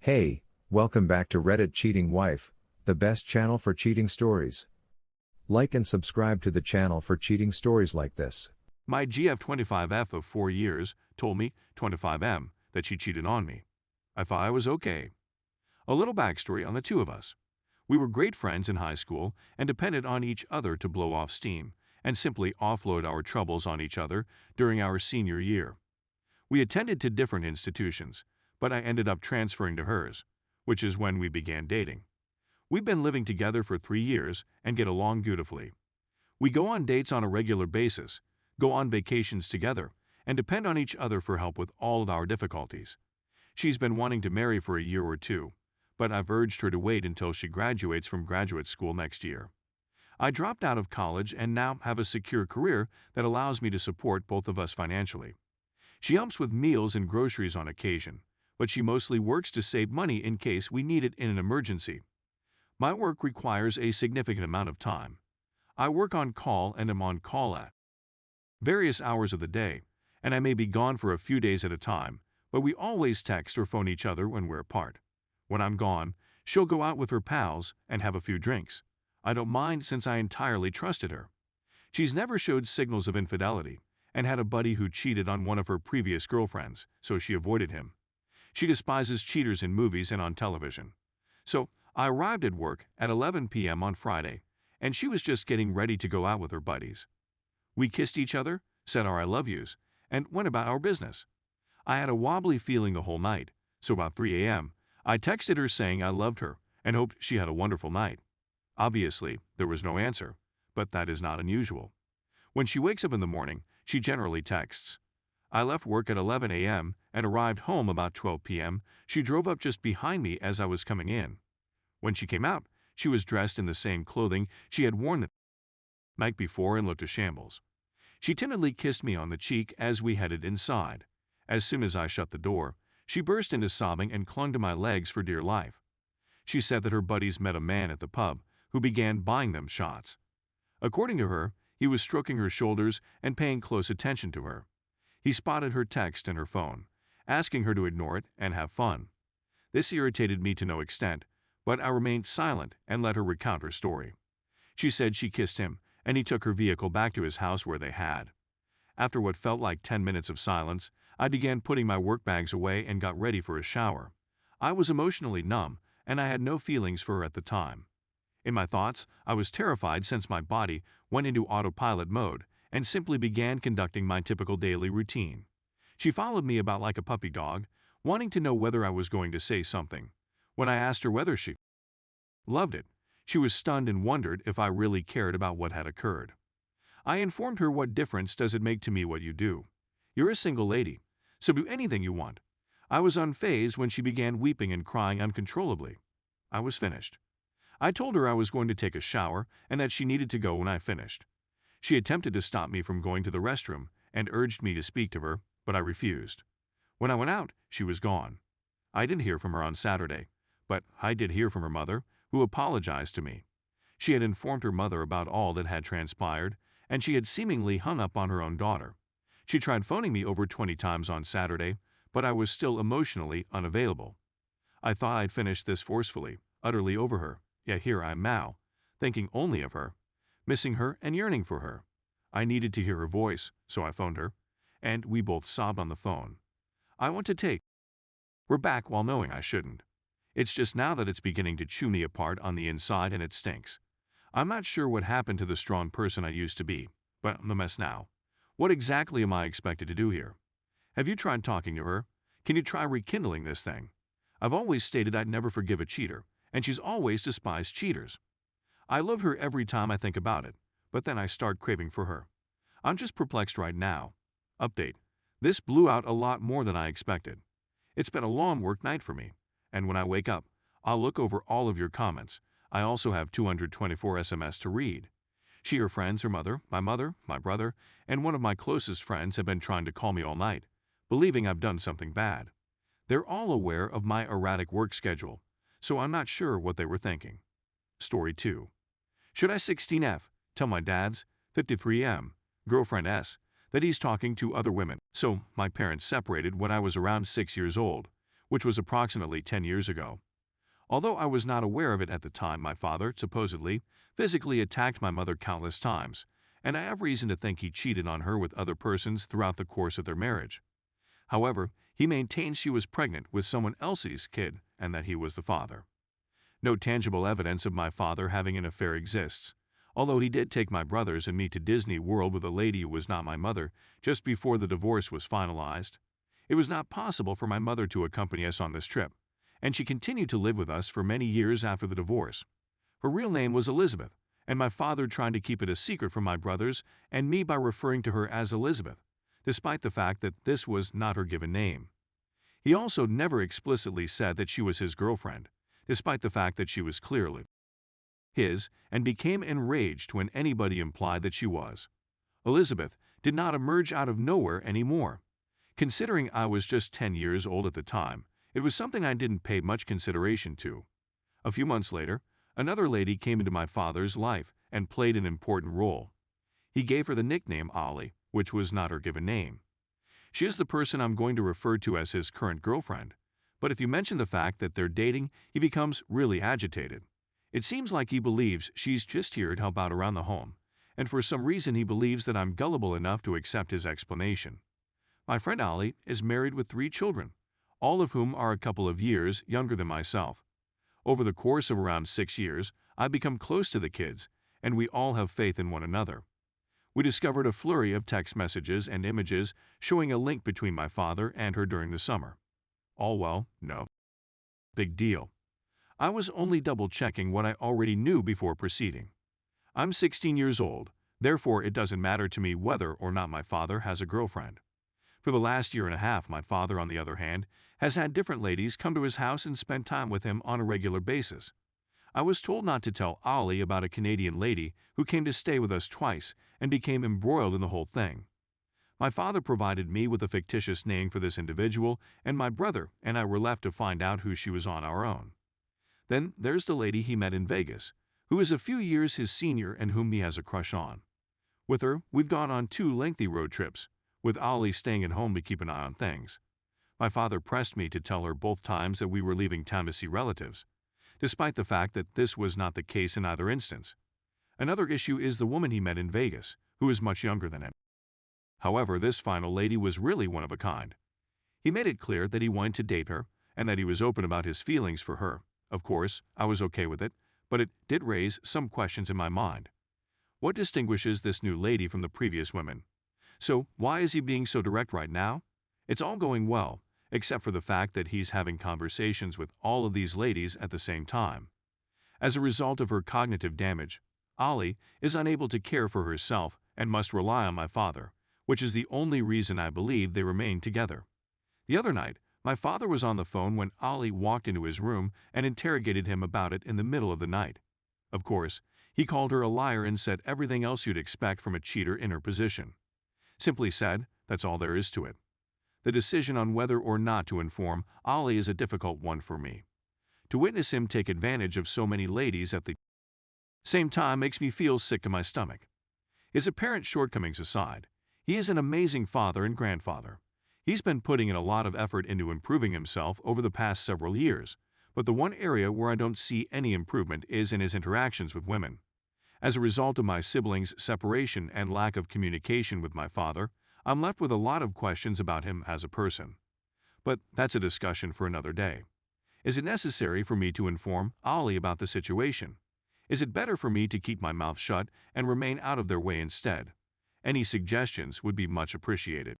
Hey, welcome back to Reddit Cheating Wife, the best channel for cheating stories. Like and subscribe to the channel for cheating stories like this. My GF25F of 4 years told me, 25M, that she cheated on me. I thought I was okay. A little backstory on the two of us. We were great friends in high school and depended on each other to blow off steam and simply offload our troubles on each other during our senior year. We attended to different institutions, but I ended up transferring to hers, which is when we began dating. We've been living together for 3 years and get along beautifully. We go on dates on a regular basis, go on vacations together, and depend on each other for help with all of our difficulties. She's been wanting to marry for a year or two, but I've urged her to wait until she graduates from graduate school next year. I dropped out of college and now have a secure career that allows me to support both of us financially. She helps with meals and groceries on occasion, but she mostly works to save money in case we need it in an emergency. My work requires a significant amount of time. I work on call and am on call at various hours of the day, and I may be gone for a few days at a time, but we always text or phone each other when we're apart. When I'm gone, she'll go out with her pals and have a few drinks. I don't mind since I entirely trusted her. She's never showed signals of infidelity and had a buddy who cheated on one of her previous girlfriends, so she avoided him. She despises cheaters in movies and on television. So I arrived at work at 11 p.m. on Friday, and she was just getting ready to go out with her buddies. We kissed each other, said our I love yous, and went about our business. I had a wobbly feeling the whole night, so about 3 a.m., I texted her saying I loved her and hoped she had a wonderful night. Obviously, there was no answer, but that is not unusual. When she wakes up in the morning, she generally texts. I left work at 11 a.m. and arrived home about 12 p.m. She drove up just behind me as I was coming in. When she came out, she was dressed in the same clothing she had worn the night before and looked a shambles. She timidly kissed me on the cheek as we headed inside. As soon as I shut the door, she burst into sobbing and clung to my legs for dear life. She said that her buddies met a man at the pub who began buying them shots. According to her, he was stroking her shoulders and paying close attention to her. He spotted her text and her phone, asking her to ignore it and have fun. This irritated me to no extent, but I remained silent and let her recount her story. She said she kissed him, and he took her vehicle back to his house where they had. After what felt like 10 minutes of silence, I began putting my work bags away and got ready for a shower. I was emotionally numb, and I had no feelings for her at the time. In my thoughts, I was terrified since my body went into autopilot mode and simply began conducting my typical daily routine. She followed me about like a puppy dog, wanting to know whether I was going to say something. When I asked her whether she loved it, she was stunned and wondered if I really cared about what had occurred. I informed her, what difference does it make to me what you do? You're a single lady, so do anything you want. I was unfazed when she began weeping and crying uncontrollably. I was finished. I told her I was going to take a shower and that she needed to go when I finished. She attempted to stop me from going to the restroom and urged me to speak to her, but I refused. When I went out, she was gone. I didn't hear from her on Saturday, but I did hear from her mother, who apologized to me. She had informed her mother about all that had transpired, and she had seemingly hung up on her own daughter. She tried phoning me over 20 times on Saturday, but I was still emotionally unavailable. I thought I'd finished this forcefully, utterly over her, yet here I am now, thinking only of her, missing her and yearning for her. I needed to hear her voice, so I phoned her, and we both sobbed on the phone. I want to take her back while knowing I shouldn't. It's just now that it's beginning to chew me apart on the inside and it stinks. I'm not sure what happened to the strong person I used to be, but I'm a mess now. What exactly am I expected to do here? Have you tried talking to her? Can you try rekindling this thing? I've always stated I'd never forgive a cheater, and she's always despised cheaters. I love her every time I think about it, but then I start craving for her. I'm just perplexed right now. Update. This blew out a lot more than I expected. It's been a long work night for me, and when I wake up, I'll look over all of your comments. I also have 224 SMS to read. She, her friends, her mother, my brother, and one of my closest friends have been trying to call me all night, believing I've done something bad. They're all aware of my erratic work schedule, so I'm not sure what they were thinking. Story 2. Should I 16F tell my dad's 53M girlfriend S that he's talking to other women? So my parents separated when I was around 6 years old, which was approximately 10 years ago. Although I was not aware of it at the time, my father, supposedly, physically attacked my mother countless times, and I have reason to think he cheated on her with other persons throughout the course of their marriage. However, he maintained she was pregnant with someone else's kid and that he was the father. No tangible evidence of my father having an affair exists, although he did take my brothers and me to Disney World with a lady who was not my mother just before the divorce was finalized. It was not possible for my mother to accompany us on this trip, and she continued to live with us for many years after the divorce. Her real name was Elizabeth, and my father tried to keep it a secret from my brothers and me by referring to her as Elizabeth, despite the fact that this was not her given name. He also never explicitly said that she was his girlfriend, despite the fact that she was clearly his, and became enraged when anybody implied that she was. Elizabeth did not emerge out of nowhere anymore. Considering I was just 10 years old at the time, it was something I didn't pay much consideration to. A few months later, another lady came into my father's life and played an important role. He gave her the nickname Ollie, which was not her given name. She is the person I'm going to refer to as his current girlfriend, but if you mention the fact that they're dating, he becomes really agitated. It seems like he believes she's just here to help out around the home, and for some reason he believes that I'm gullible enough to accept his explanation. My friend Ollie is married with 3 children, all of whom are a couple of years younger than myself. Over the course of around 6 years, I've become close to the kids, and we all have faith in one another. We discovered a flurry of text messages and images showing a link between my father and her during the summer. All well, no big deal. I was only double-checking what I already knew before proceeding. I'm 16 years old, therefore it doesn't matter to me whether or not my father has a girlfriend. For the last year and a half, my father, on the other hand, has had different ladies come to his house and spend time with him on a regular basis. I was told not to tell Ollie about a Canadian lady who came to stay with us twice and became embroiled in the whole thing. My father provided me with a fictitious name for this individual, and my brother and I were left to find out who she was on our own. Then there's the lady he met in Vegas, who is a few years his senior and whom he has a crush on. With her, we've gone on 2 lengthy road trips, with Ollie staying at home to keep an eye on things. My father pressed me to tell her both times that we were leaving town to see relatives, despite the fact that this was not the case in either instance. Another issue is the woman he met in Vegas, who is much younger than him. However, this final lady was really one of a kind. He made it clear that he wanted to date her, and that he was open about his feelings for her. Of course, I was okay with it, but it did raise some questions in my mind. What distinguishes this new lady from the previous women? So, why is he being so direct right now? It's all going well, except for the fact that he's having conversations with all of these ladies at the same time. As a result of her cognitive damage, Ollie is unable to care for herself and must rely on my father, which is the only reason I believe they remain together. The other night, my father was on the phone when Ollie walked into his room and interrogated him about it in the middle of the night. Of course, he called her a liar and said everything else you'd expect from a cheater in her position. Simply said, that's all there is to it. The decision on whether or not to inform Ollie is a difficult one for me. To witness him take advantage of so many ladies at the same time makes me feel sick to my stomach. His apparent shortcomings aside, he is an amazing father and grandfather. He's been putting in a lot of effort into improving himself over the past several years, but the one area where I don't see any improvement is in his interactions with women. As a result of my siblings' separation and lack of communication with my father, I'm left with a lot of questions about him as a person. But that's a discussion for another day. Is it necessary for me to inform Ollie about the situation? Is it better for me to keep my mouth shut and remain out of their way instead? Any suggestions would be much appreciated.